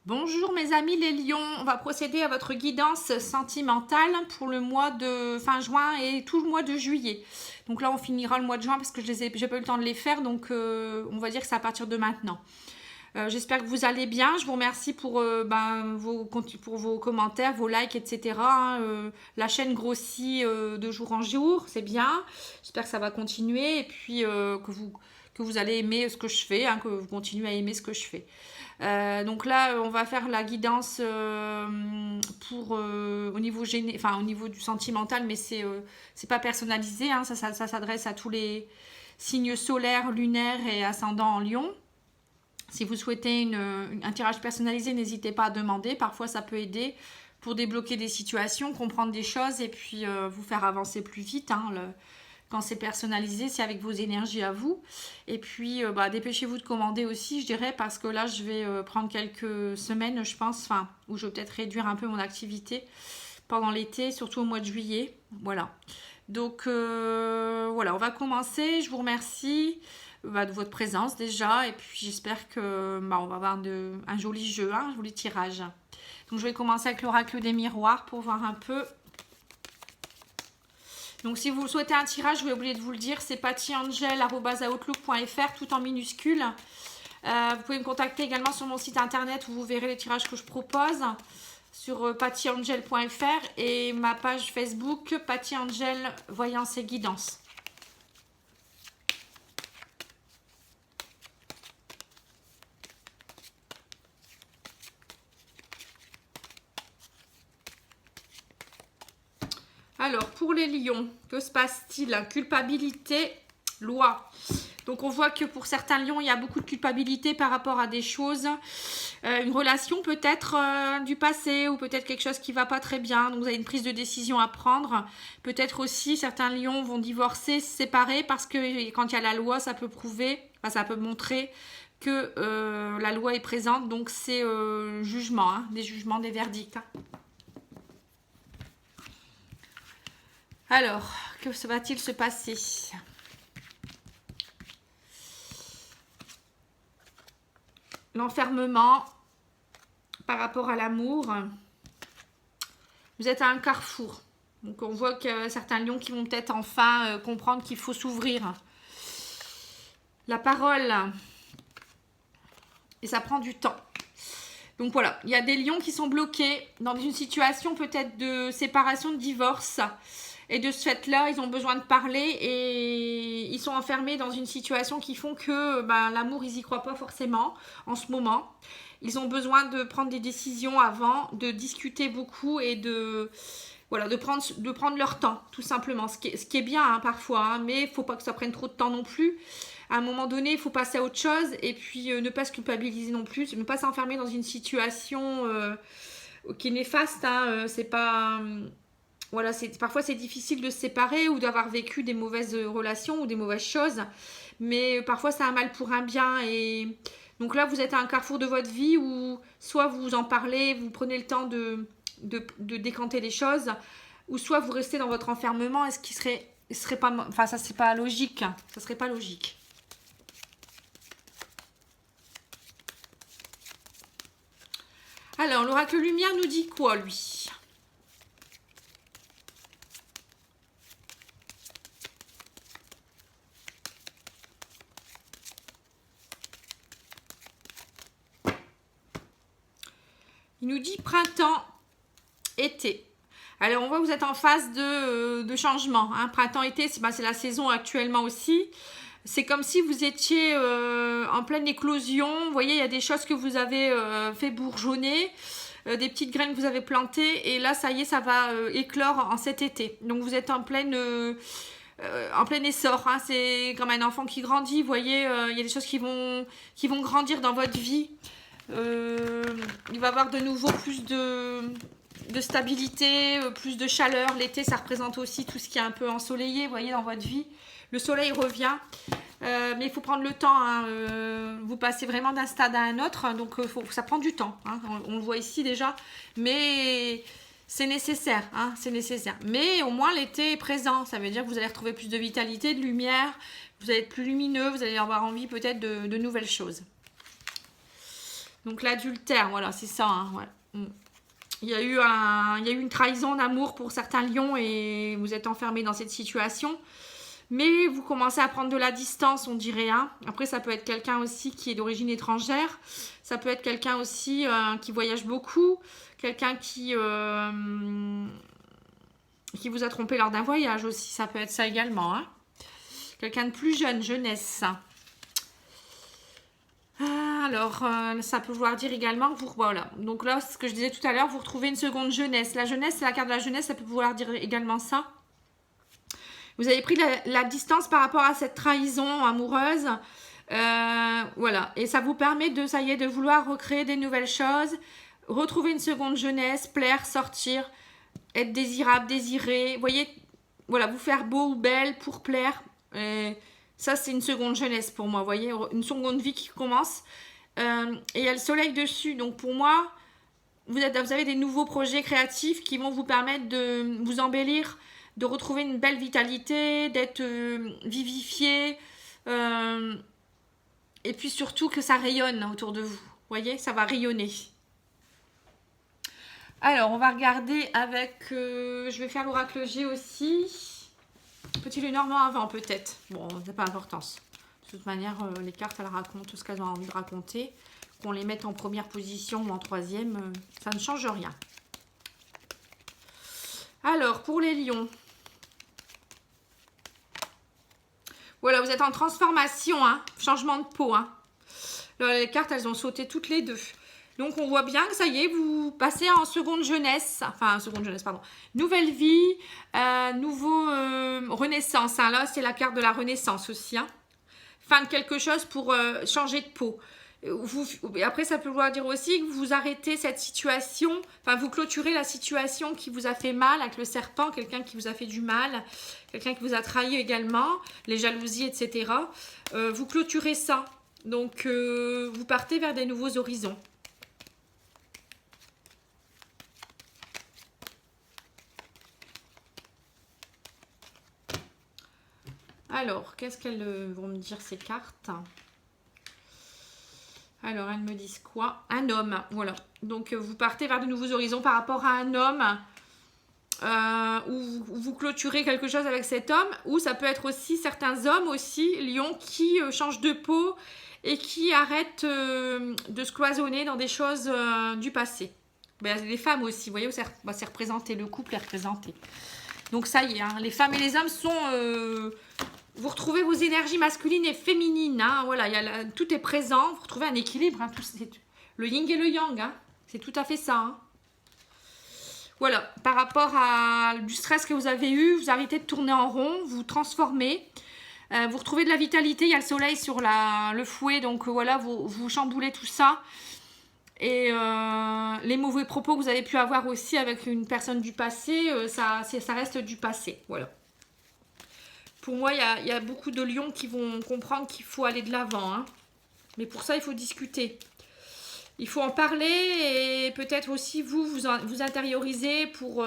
Bonjour mes amis les lions, on va procéder à votre guidance sentimentale pour le mois de fin juin et tout le mois de juillet. Donc là on finira le mois de juin parce que j'ai pas eu le temps de les faire, donc on va dire que c'est à partir de maintenant. J'espère que vous allez bien, je vous remercie pour vos commentaires, vos likes, etc. La chaîne grossit de jour en jour, c'est bien, j'espère que ça va continuer et puis que vous allez aimer ce que je fais, que vous continuez à aimer ce que je fais. Donc là, on va faire la guidance au niveau du sentimental, mais c'est pas personnalisé. Ça s'adresse à tous les signes solaires, lunaires et ascendants en Lion. Si vous souhaitez un tirage personnalisé, n'hésitez pas à demander. Parfois, ça peut aider pour débloquer des situations, comprendre des choses et puis vous faire avancer plus vite. Quand c'est personnalisé, c'est avec vos énergies à vous. Et puis, dépêchez-vous de commander aussi, je dirais, parce que là, je vais prendre quelques semaines, je pense, où je vais peut-être réduire un peu mon activité pendant l'été, surtout au mois de juillet. Voilà. Donc, voilà, on va commencer. Je vous remercie de votre présence déjà. Et puis, j'espère que on va avoir un joli jeu, un joli tirage. Donc, je vais commencer avec l'oracle des miroirs pour voir un peu. Donc si vous souhaitez un tirage, je vais oublier de vous le dire, c'est pattyangel@outlook.fr, tout en minuscule. Vous pouvez me contacter également sur mon site internet où vous verrez les tirages que je propose sur pattyangel.fr et ma page Facebook pattyangel voyance et guidance. Alors, pour les lions, que se passe-t-il? Culpabilité, loi. Donc, on voit que pour certains lions, il y a beaucoup de culpabilité par rapport à des choses. Une relation peut-être du passé ou peut-être quelque chose qui ne va pas très bien. Donc, vous avez une prise de décision à prendre. Peut-être aussi, certains lions vont divorcer, se séparer parce que quand il y a la loi, ça peut prouver, ça peut montrer que la loi est présente. Donc, c'est jugement, des jugements, des verdicts. Alors, que va-t-il se passer? L'enfermement par rapport à l'amour. Vous êtes à un carrefour. Donc, on voit que certains lions qui vont peut-être enfin comprendre qu'il faut s'ouvrir. La parole. Et ça prend du temps. Donc, voilà. Il y a des lions qui sont bloqués dans une situation peut-être de séparation, de divorce. Et de ce fait-là, ils ont besoin de parler et ils sont enfermés dans une situation qui font que l'amour, ils n'y croient pas forcément en ce moment. Ils ont besoin de prendre des décisions avant, de discuter beaucoup et de prendre leur temps, tout simplement. Ce qui est bien parfois, mais il ne faut pas que ça prenne trop de temps non plus. À un moment donné, il faut passer à autre chose et puis ne pas se culpabiliser non plus, ne pas s'enfermer dans une situation qui est néfaste. C'est pas... Voilà, parfois c'est difficile de se séparer ou d'avoir vécu des mauvaises relations ou des mauvaises choses, mais parfois c'est un mal pour un bien. Et donc là, vous êtes à un carrefour de votre vie où soit vous en parlez, vous prenez le temps de décanter les choses, ou soit vous restez dans votre enfermement, et ce qui serait pas, ça c'est pas logique, ça serait pas logique. Alors, l'oracle lumière nous dit quoi, lui? Il nous dit printemps, été. Alors, on voit que vous êtes en phase de changement. Printemps, été, c'est la saison actuellement aussi. C'est comme si vous étiez en pleine éclosion. Vous voyez, il y a des choses que vous avez fait bourgeonner, des petites graines que vous avez plantées. Et là, ça y est, ça va éclore en cet été. Donc, vous êtes en plein essor. C'est comme un enfant qui grandit. Vous voyez, il y a des choses qui vont grandir dans votre vie. Il va y avoir de nouveau plus de stabilité, plus de chaleur. L'été, ça représente aussi tout ce qui est un peu ensoleillé, vous voyez, dans votre vie. Le soleil revient, mais il faut prendre le temps. Vous passez vraiment d'un stade à un autre, donc ça prend du temps. On le voit ici déjà, mais c'est nécessaire. C'est nécessaire. Mais au moins, l'été est présent. Ça veut dire que vous allez retrouver plus de vitalité, de lumière. Vous allez être plus lumineux, vous allez avoir envie peut-être de nouvelles choses. Donc l'adultère, voilà, c'est ça. Hein, ouais. Il y a eu une trahison d'amour pour certains lions et vous êtes enfermés dans cette situation. Mais vous commencez à prendre de la distance, on dirait. Hein. Après, ça peut être quelqu'un aussi qui est d'origine étrangère. Ça peut être quelqu'un aussi qui voyage beaucoup. Quelqu'un qui vous a trompé lors d'un voyage aussi. Ça peut être ça également. Hein. Quelqu'un de plus jeune, jeunesse. Alors, ça peut vouloir dire également que vous... Voilà. Donc là, ce que je disais tout à l'heure, vous retrouvez une seconde jeunesse. La jeunesse, c'est la carte de la jeunesse. Ça peut vouloir dire également ça. Vous avez pris la distance par rapport à cette trahison amoureuse. Voilà. Et ça vous permet de, ça y est, de vouloir recréer des nouvelles choses. Retrouver une seconde jeunesse, plaire, sortir, être désirable, désiré. Vous voyez, voilà, vous faire beau ou belle pour plaire. Ça, c'est une seconde jeunesse pour moi. Vous voyez, une seconde vie qui commence. Et il y a le soleil dessus. Donc pour moi, vous avez des nouveaux projets créatifs qui vont vous permettre de vous embellir, de retrouver une belle vitalité, d'être vivifié, et puis surtout que ça rayonne autour de vous. Vous voyez, ça va rayonner. Alors, on va regarder avec... je vais faire l'oracle G aussi. Petit Lenormand avant, peut-être. Bon, ça n'a pas d'importance. De toute manière, les cartes, elles racontent ce qu'elles ont envie de raconter. Qu'on les mette en première position ou en troisième, ça ne change rien. Alors, pour les lions... Voilà, vous êtes en transformation, hein, changement de peau. Hein. Les cartes, elles ont sauté toutes les deux. Donc, on voit bien que ça y est, vous passez en seconde jeunesse. Enfin, seconde jeunesse, pardon. Nouvelle vie, nouveau renaissance. Hein. Là, c'est la carte de la renaissance aussi. Hein. Fin de quelque chose pour changer de peau. Après, ça peut vouloir dire aussi que vous arrêtez cette situation, enfin vous clôturez la situation qui vous a fait mal avec le serpent, quelqu'un qui vous a fait du mal, quelqu'un qui vous a trahi également, les jalousies, etc. Vous clôturez ça, donc vous partez vers des nouveaux horizons. Alors, qu'est-ce qu'elles vont me dire ces cartes ? Alors, elles me disent quoi? Un homme, voilà. Donc, vous partez vers de nouveaux horizons par rapport à un homme où vous clôturez quelque chose avec cet homme. Ou ça peut être aussi certains hommes aussi, lions, qui changent de peau et qui arrêtent de se cloisonner dans des choses du passé. Ben, les femmes aussi, vous voyez, c'est représenté, le couple est représenté. Donc, ça y est, hein, les femmes et les hommes sont... vous retrouvez vos énergies masculines et féminines. Hein, voilà, tout est présent. Vous retrouvez un équilibre. Hein, le yin et le yang. Hein, c'est tout à fait ça. Hein. Voilà, par rapport à du stress que vous avez eu, vous arrêtez de tourner en rond, vous transformez. Vous retrouvez de la vitalité. Il y a le soleil sur le fouet. Donc voilà, vous chamboulez tout ça. Et les mauvais propos que vous avez pu avoir aussi avec une personne du passé, ça reste du passé. Voilà. Pour moi, il y a beaucoup de lions qui vont comprendre qu'il faut aller de l'avant. Hein. Mais pour ça, il faut discuter. Il faut en parler et peut-être aussi vous intérioriser pour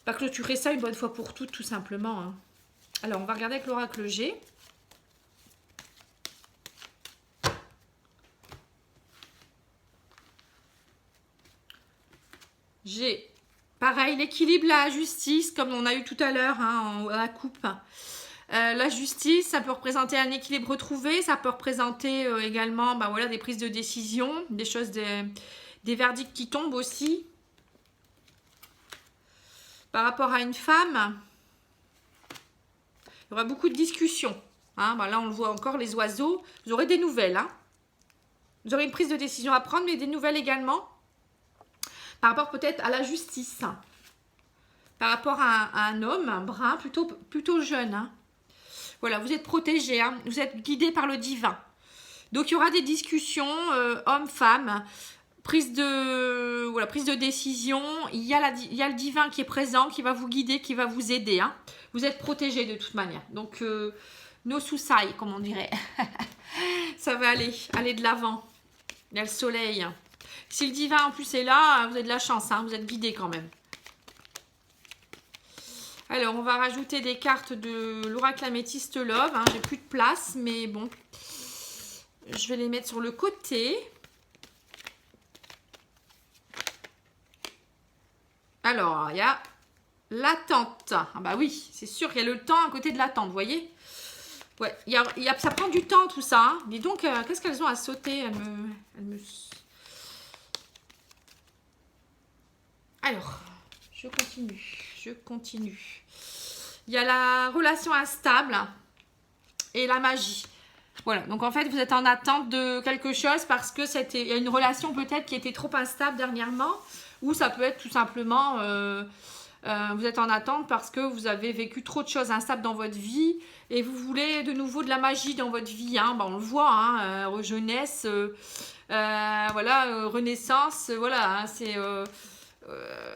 clôturer ça une bonne fois pour toutes, tout simplement. Hein. Alors, on va regarder avec l'oracle G. G. Pareil, l'équilibre, la justice, comme on a eu tout à l'heure hein, à la coupe. La justice, ça peut représenter un équilibre retrouvé, ça peut représenter également voilà, des prises de décision, des choses, des verdicts qui tombent aussi. Par rapport à une femme, il y aura beaucoup de discussions. Hein. Là, on le voit encore, les oiseaux. Vous aurez des nouvelles. Hein. Vous aurez une prise de décision à prendre, mais des nouvelles également. Par rapport peut-être à la justice. Par rapport à un homme, un brun, plutôt jeune. Hein. Voilà, vous êtes protégé, hein. Vous êtes guidé par le divin. Donc, il y aura des discussions, hommes-femmes, prise de décision. Il y a le divin qui est présent, qui va vous guider, qui va vous aider. Hein. Vous êtes protégé de toute manière. Donc, no suicide, comme on dirait. Ça va aller de l'avant. Il y a le soleil. Si le divin en plus est là, vous avez de la chance, hein, vous êtes guidé quand même. Alors, on va rajouter des cartes de l'oracle Améthyste Love. J'ai plus de place, mais bon. Je vais les mettre sur le côté. Alors, il y a l'attente. Ah bah oui, c'est sûr qu'il y a le temps à côté de l'attente, vous voyez. Ouais, ça prend du temps tout ça. Hein. Dis donc, qu'est-ce qu'elles ont à sauter? Alors, je continue. Il y a la relation instable et la magie. Voilà, donc en fait, vous êtes en attente de quelque chose parce que il y a une relation peut-être qui était trop instable dernièrement, ou ça peut être tout simplement, vous êtes en attente parce que vous avez vécu trop de choses instables dans votre vie et vous voulez de nouveau de la magie dans votre vie. Hein. Ben, on le voit, hein, jeunesse, voilà, renaissance, voilà, hein,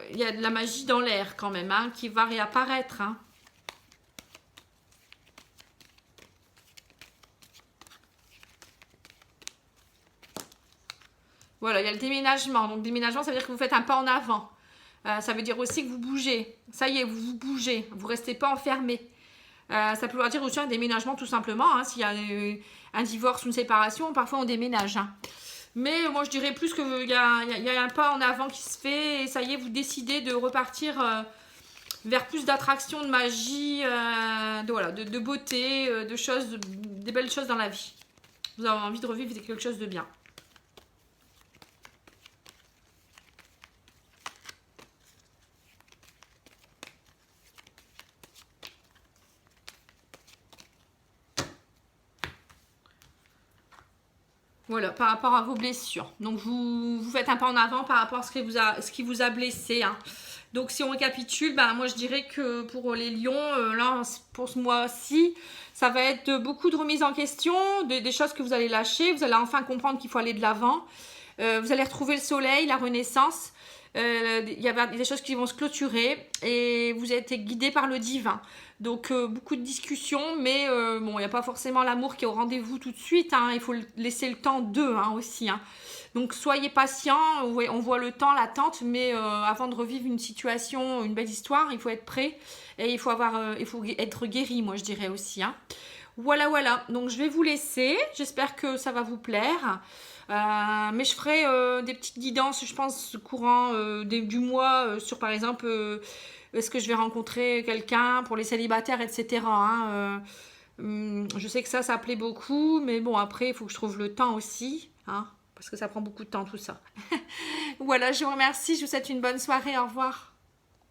il y a de la magie dans l'air quand même, hein, qui va réapparaître. Hein. Voilà, il y a le déménagement. Donc, déménagement, ça veut dire que vous faites un pas en avant. Ça veut dire aussi que vous bougez. Ça y est, vous bougez. Vous ne restez pas enfermé. Ça peut vouloir dire aussi un déménagement, tout simplement. Hein. S'il y a un divorce ou une séparation, parfois on déménage. Hein. Mais moi, je dirais plus qu'il y a un pas en avant qui se fait. Et ça y est, vous décidez de repartir vers plus d'attraction, de magie, de beauté, des belles choses dans la vie. Vous avez envie de revivre quelque chose de bien. Voilà, par rapport à vos blessures. Donc, vous faites un pas en avant par rapport à ce qui vous a blessé. Hein. Donc, si on récapitule, ben, moi, je dirais que pour les lions, là, pour ce mois-ci, ça va être beaucoup de remises en question, des choses que vous allez lâcher. Vous allez enfin comprendre qu'il faut aller de l'avant. Vous allez retrouver le soleil, la renaissance. Il y a des choses qui vont se clôturer et vous êtes guidé par le divin. Donc beaucoup de discussions, mais bon, il n'y a pas forcément l'amour qui est au rendez-vous tout de suite. Hein. Il faut laisser le temps d'eux aussi. Hein. Donc soyez patient, on voit le temps, l'attente, mais avant de revivre une situation, une belle histoire, il faut être prêt et il faut être guéri, moi je dirais aussi. Hein. Voilà. Donc je vais vous laisser. J'espère que ça va vous plaire. Mais je ferai des petites guidances, je pense, courant du mois sur, par exemple, est-ce que je vais rencontrer quelqu'un pour les célibataires, etc. Hein, je sais que ça plaît beaucoup, mais bon, après, il faut que je trouve le temps aussi, hein, parce que ça prend beaucoup de temps, tout ça. Voilà, je vous remercie, je vous souhaite une bonne soirée, au revoir.